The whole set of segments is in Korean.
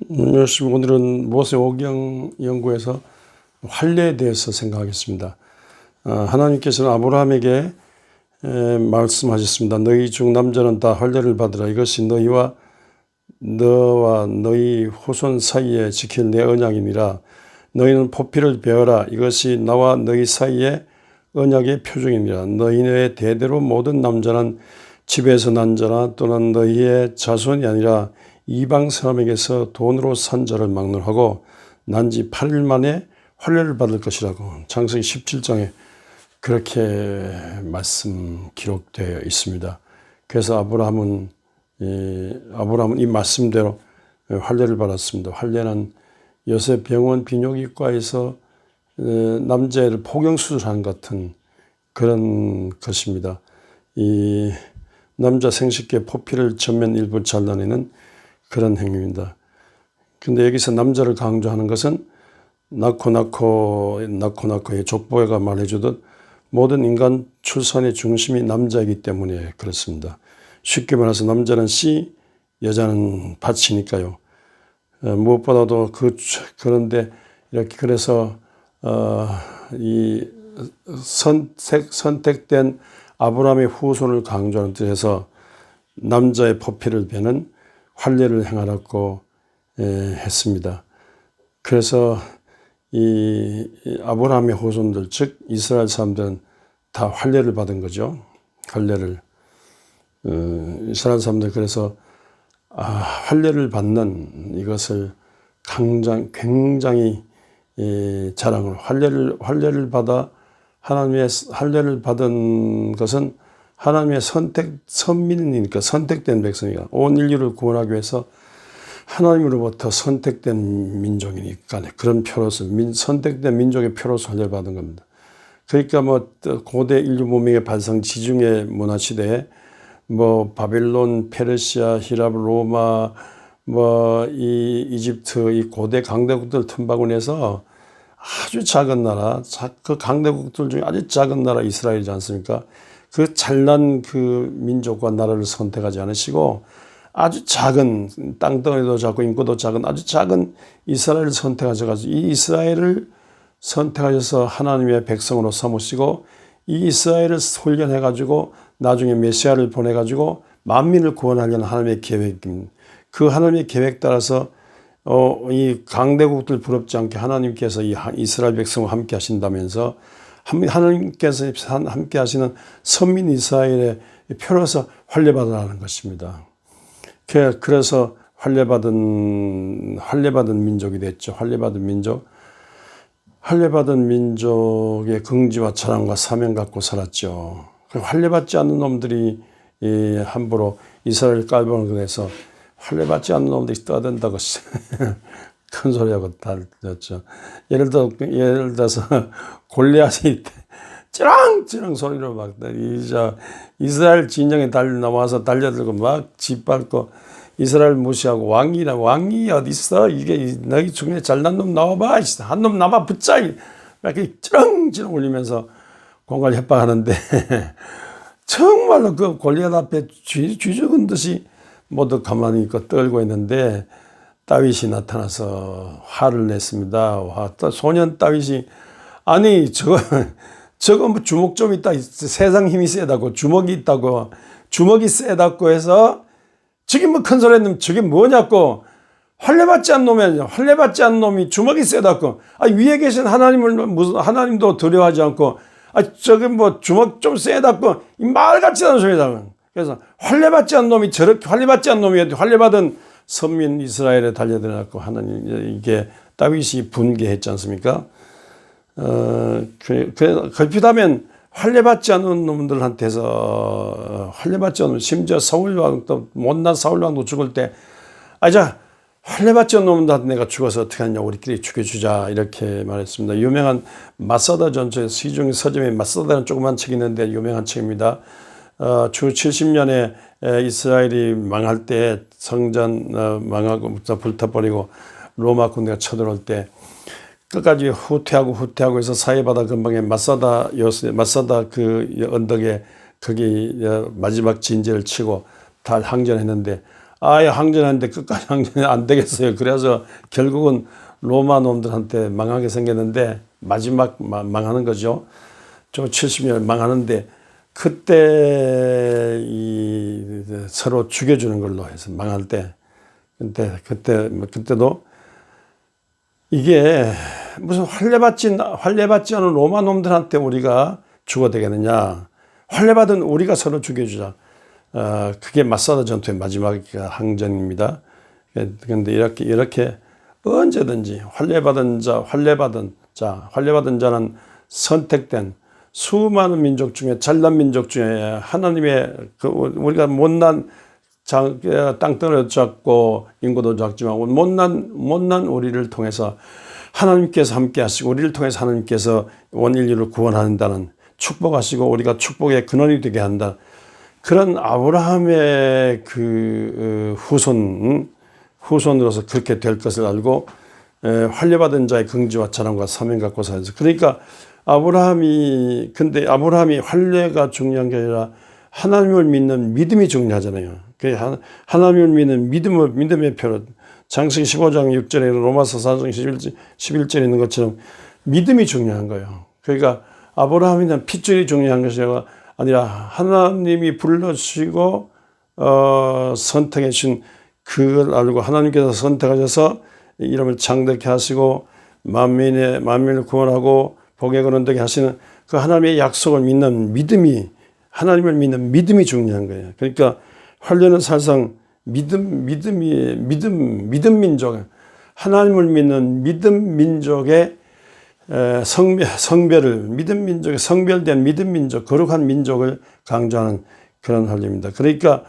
오늘은 모세오경 연구에서 환례에 대해서 생각하겠습니다. 하나님께서는 아브라함에게 말씀하셨습니다. 너희 중 남자는 다 환례를 받으라. 이것이 너와 너희 후손 사이에 지킬 내 언약이니라. 너희는 포피를 베어라. 이것이 나와 너희 사이에 언약의 표징이니라. 너희의 대대로 모든 남자는 집에서 난 자나 또는 너희의 자손이 아니라 이방 사람에게서 돈으로 산 자를 막론하고 난 지 8일 만에 환례를 받을 것이라고 창세기 17장에 그렇게 말씀 기록되어 있습니다. 그래서 아브라함은 이 말씀대로 환례를 받았습니다. 환례는 요새 병원 비뇨기과에서 남자애를 포경수술한 같은 그런 것입니다. 이 남자 생식기의 포피를 전면 일부 잘라내는 그런 행위입니다. 근데 여기서 남자를 강조하는 것은 낳고의 족보가 말해주듯 모든 인간 출산의 중심이 남자이기 때문에 그렇습니다. 쉽게 말해서 남자는 씨, 여자는 밭이니까요. 무엇보다도 그런데 이렇게 그래서 이 선택된 아브라함의 후손을 강조하는 뜻에서 남자의 포피를 베는 환례를 행하라고 했습니다. 그래서 이 아브라함의 후손들 즉 이스라엘 사람들은 다 환례를 받은 거죠. 환례를 이스라엘 사람들 그래서 환례를 받는 이것을 굉장히 자랑을 환례를 받아 하나님의 환례를 받은 것은 하나님의 선민이니까 선택된 백성이니까 온 인류를 구원하기 위해서 하나님으로부터 선택된 민족이니까 그런 표로서 선택된 민족의 표로서 환례를 받은 겁니다. 그러니까 고대 인류 문명의 발상 지중해 문화 시대에 바빌론, 페르시아, 히랍, 로마, 이집트 이 고대 강대국들 틈바구니에서 아주 작은 나라, 그 강대국들 중에 아주 작은 나라 이스라엘이지 않습니까? 그 잘난 그 민족과 나라를 선택하지 않으시고 아주 작은 땅덩어리도 작고 인구도 작은 아주 작은 이스라엘을 선택하셔가지고 이 이스라엘을 선택하셔서 하나님의 백성으로 삼으시고 이 이스라엘을 훈련해가지고 나중에 메시아를 보내가지고 만민을 구원하려는 하나님의 계획입니다. 그 하나님의 계획 따라서 이 강대국들 부럽지 않게 하나님께서 이 이스라엘 백성과 함께 하신다면서 하나님께서 함께 하시는 선민 이스라엘의 표로서 환례받으라는 것입니다. 그래서 환례받은 민족이 됐죠. 환례받은 민족의 긍지와 자랑과 사명 갖고 살았죠. 환례받지 않는 놈들이 함부로 이스라엘 깔보는 것에서 환례받지 않는 놈들이 떠든다고 큰 소리하고 달렸죠. 예를 들어서 골리앗이 찌렁찌렁 소리로 막 이스라엘 진영에 나와서 달려들고 막 짓밟고 이스라엘 무시하고 왕이 어디 있어? 이게 너희 중에 잘난 놈 나와봐. 한 놈 남아 붙자. 이렇게 찌렁찌렁 울리면서 공갈 협박하는데 정말로 그 골리앗 앞에 쥐 죽은 듯이 모두 가만히 있고 떨고 있는데 다윗이 나타나서 화를 냈습니다. 소년 다윗이 아니 저거 주먹 좀 있다. 세상 힘이 세다고 주먹이 있다고 주먹이 세다고 해서 저게 큰 소리 했는데 저게 뭐냐고 환례받지 않는 놈이 주먹이 세다고 위에 계신 하나님도 두려워하지 않고 저게 주먹 좀 세다고 이 말같지 않은 소리다. 그래서 환례받지 않는 놈이 저렇게 환례받지 않는 놈이 환례받은 선민 이스라엘에 달려들어갖고 하나님 이게 다윗이 분개했지 않습니까? 그렇다면 환례받지 않은 놈들한테서 환례받지 않은 심지어 사울왕도 못난 사울왕도 죽을 때 환례받지 않는 놈들한테 내가 죽어서 어떻게 하냐 우리끼리 죽여주자 이렇게 말했습니다. 유명한 마사다 전체 시중 서점에 마사다는 조그만 책이 있는데 유명한 책입니다. 주 70년에 이스라엘이 망할 때 성전 망하고 불타버리고 로마 군대가 쳐들어올 때 끝까지 후퇴하고 해서 사해바다 근방에 마사다 그 언덕에 거기 마지막 진지를 치고 다 항전했는데 아예 항전하는데 끝까지 항전이 안 되겠어요. 그래서 결국은 로마 놈들한테 망하게 생겼는데 마지막 망하는 거죠. 좀 70년 망하는데 그때 서로 죽여주는 걸로 해서 망할 때. 근데 그때도 이게 무슨 환례받지 않은 로마 놈들한테 우리가 죽어야 되겠느냐. 환례받은 우리가 서로 죽여주자. 그게 마사다 전투의 마지막 항전입니다. 그런데 이렇게 언제든지 환례받은 자는 선택된 수많은 민족 중에 잘난 민족 중에 하나님의 우리가 못난 땅덩어리도 작고 인구도 작지만 못난 우리를 통해서 하나님께서 함께 하시고 우리를 통해서 하나님께서 온 인류를 구원한다는 축복하시고 우리가 축복의 근원이 되게 한다. 그런 아브라함의 그 후손으로서 그렇게 될 것을 알고 환례받은 자의 긍지와 자랑과 사명 갖고 살아서 그러니까 아브라함이 환례가 중요한 게 아니라 하나님을 믿는 믿음이 중요하잖아요. 하나님을 믿는 믿음의 표로 창세기 15장 6절에 로마서 4장 11절에 있는 것처럼 믿음이 중요한 거예요. 그러니까 아브라함이나 핏줄이 중요한 것이 아니라 하나님이 불러주시고 선택해 주신 그걸 알고 하나님께서 선택하셔서 이름을 창대케 하시고 만민을 구원하고 복에 거론되게 하시는 그 하나님의 약속을 믿는 믿음이 하나님을 믿는 믿음이 중요한 거예요. 그러니까 환례는 사실상 믿음 민족, 하나님을 믿는 믿음 민족의 성별을 믿음 민족의 성별된 믿음 민족, 거룩한 민족을 강조하는 그런 환례입니다. 그러니까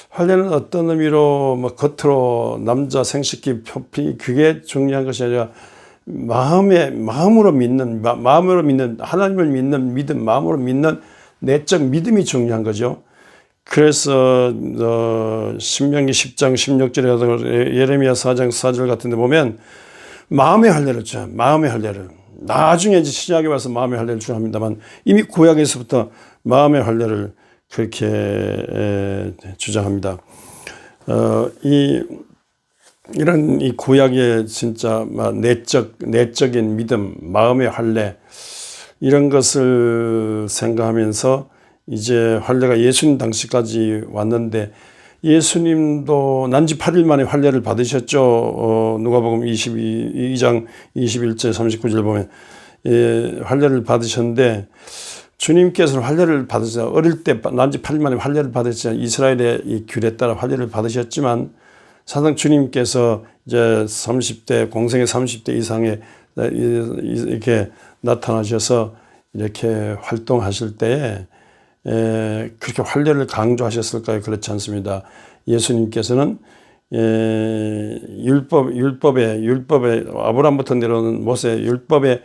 환례는 어떤 의미로 겉으로 남자 생식기 표피 그게 중요한 것이 아니라 마음으로 믿는 하나님을 믿는 믿음, 마음으로 믿는 내적 믿음이 중요한 거죠. 그래서 신명기 10장 16절에 예레미야 4장 4절 같은 데 보면 마음의 할례를 줘. 마음의 할례를. 나중에 이제 신약에 와서 마음의 할례를 주합니다만 이미 구약에서부터 마음의 할례를 그렇게 주장합니다. 이런 이 구약의 진짜 내적인 믿음, 마음의 할례 이런 것을 생각하면서 이제 환례가 예수님 당시까지 왔는데 예수님도 난지 8일 만에 환례를 받으셨죠. 누가복음 22장 21절 39절 보면 환례를 받으셨는데 주님께서는 환례를 받으셔서 어릴 때 난지 8일 만에 환례를 받으셨잖아요. 이스라엘의 이 규례에 따라 환례를 받으셨지만 사상 주님께서 이제 30대 공생의 30대 이상에 이렇게 나타나셔서 이렇게 활동하실 때에 그렇게 환례를 강조하셨을까요? 그렇지 않습니다. 예수님께서는 율법에 아브라함부터 내려오는 모세 율법에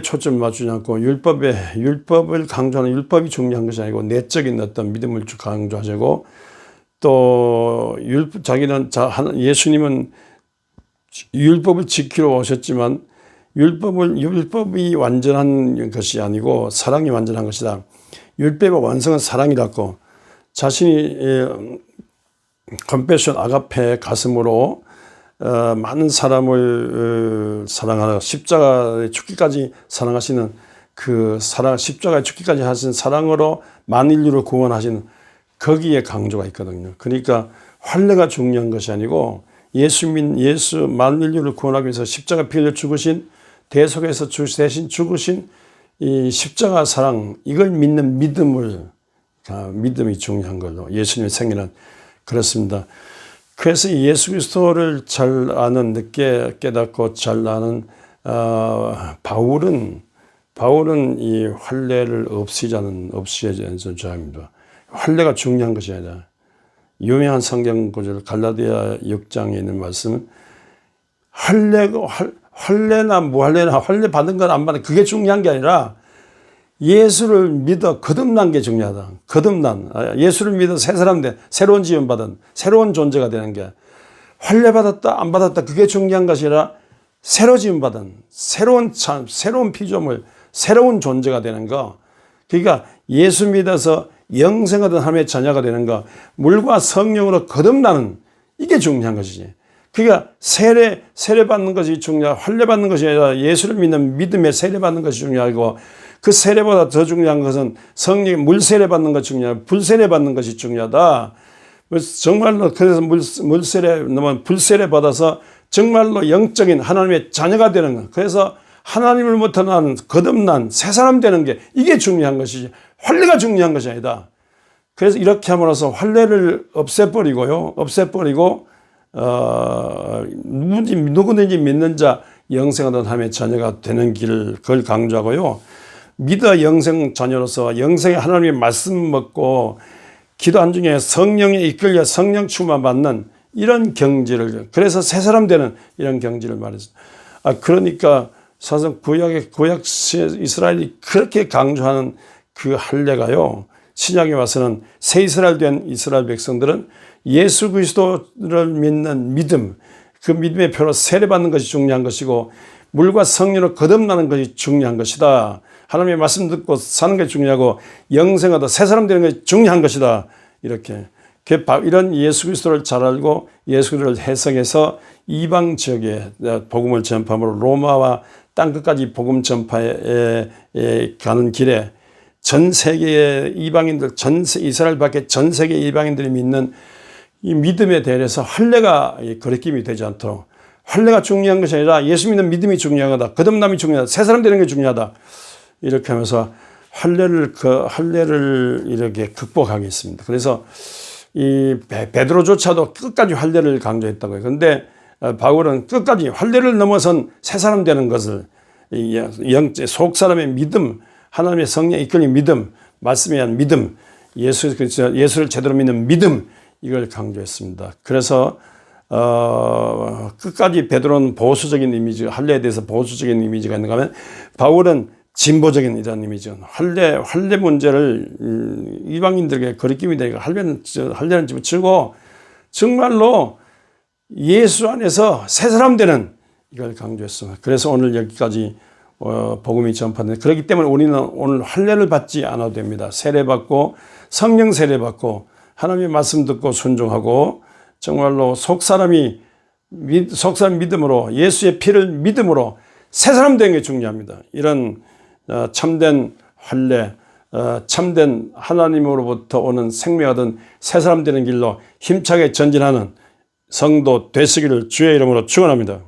초점을 맞추지 않고 율법을 강조하는 율법이 중요한 것이 아니고 내적인 어떤 믿음을 강조하시고 또 예수님은 율법을 지키러 오셨지만 율법이 완전한 것이 아니고 사랑이 완전한 것이다. 율법의 완성은 사랑이라고 자신이 컴패션 아가페 가슴으로 많은 사람을 사랑하는 십자가의 죽기까지 사랑하시는 그 사랑 십자가의 죽기까지 하신 사랑으로 만인류를 구원하시는 거기에 강조가 있거든요. 그러니까 환례가 중요한 것이 아니고 예수 만인류를 구원하기 위해서 십자가 피 흘려 죽으신 대속에서 대신 죽으신 이 십자가 사랑 이걸 믿는 믿음이 중요한 걸로 예수님의 생애는 그렇습니다. 그래서 예수 그리스도를 잘 아는 늦게 깨닫고 잘 아는 바울은 이 환례를 없애자는 자입니다. 환례가 중요한 것이 아니라 유명한 성경 구절 갈라디아 6장에 있는 말씀은 환례나 무할례나 환례 받은 건 안 받은 그게 중요한 게 아니라 예수를 믿어 거듭난 게 중요하다. 예수를 믿어 새 사람 된 새로운 지음 받은 새로운 존재가 되는 게 환례 받았다 안 받았다 그게 중요한 것이 아니라 새로 지음 받은 새로운 피조물 새로운 존재가 되는 거. 그러니까 예수 믿어서 영생하던 하나님의 자녀가 되는 것, 물과 성령으로 거듭나는 이게 중요한 것이지. 그러니까 세례 받는 것이 중요하고 할례 받는 것이 아니라 예수를 믿는 믿음에 세례 받는 것이 중요하고 그 세례보다 더 중요한 것은 성령의 물세례 받는 것이 중요하고 불세례 받는 것이 중요하다. 정말로 그래서 물세례, 불세례 받아서 정말로 영적인 하나님의 자녀가 되는 것. 그래서 하나님으로부터 나는 거듭난 새 사람 되는 게 이게 중요한 것이지 할례가 중요한 것이 아니다. 그래서 이렇게 함으로써 할례를 없애버리고 누구든지 믿는 자 영생하던 하나님의 자녀가 되는 길을 그걸 강조하고요. 믿어 영생 자녀로서 영생의 하나님의 말씀 먹고 기도한 중에 성령에 이끌려 성령 충만 받는 이런 경지를, 그래서 새 사람 되는 이런 경지를 말했습니다. 그러니까 사실 구약 이스라엘이 그렇게 강조하는 그 할례가요, 신약에 와서는 새 이스라엘 된 이스라엘 백성들은 예수 그리스도를 믿는 믿음, 그 믿음의 표로 세례받는 것이 중요한 것이고 물과 성령으로 거듭나는 것이 중요한 것이다. 하나님의 말씀 듣고 사는 게 중요하고 영생하다 새 사람 되는 것이 중요한 것이다. 이렇게 이런 예수 그리스도를 잘 알고 예수 그리스도를 해석해서 이방 지역에 복음을 전파함으로 로마와 땅끝까지 복음 전파에 가는 길에 전 세계의 이방인들, 이스라엘 밖에 전 세계 이방인들이 믿는 이 믿음에 대해서 할례가 거리낌이 되지 않도록, 할례가 중요한 것이 아니라 예수 믿는 믿음이 중요하다, 거듭남이 중요하다, 새 사람 되는 게 중요하다, 이렇게 하면서 할례를 이렇게 극복하겠습니다. 그래서 이 베드로조차도 끝까지 할례를 강조했다고 해요. 그런데 바울은 끝까지 할례를 넘어선 새 사람 되는 것을 속 사람의 믿음, 하나님의 성령에 이끌린 믿음, 말씀에 의한 믿음, 예수를 제대로 믿는 믿음, 이걸 강조했습니다. 그래서 끝까지 베드로는 보수적인 이미지, 할례에 대해서 보수적인 이미지가 있는가 하면 바울은 진보적인 이런 이미지, 할례 문제를 이방인들에게 거리낌이 되니까 할례는 집어치고 정말로 예수 안에서 새 사람 되는 이걸 강조했습니다. 그래서 오늘 여기까지 복음이 전파되는, 그렇기 때문에 우리는 오늘 할례를 받지 않아도 됩니다. 세례받고 성령 세례받고 하나님의 말씀 듣고 순종하고 정말로 속사람 믿음으로 예수의 피를 믿음으로 새 사람 되는 게 중요합니다. 이런 참된 할례, 참된 하나님으로부터 오는 생명하던 새 사람 되는 길로 힘차게 전진하는 성도 되시기를 주의 이름으로 축원합니다.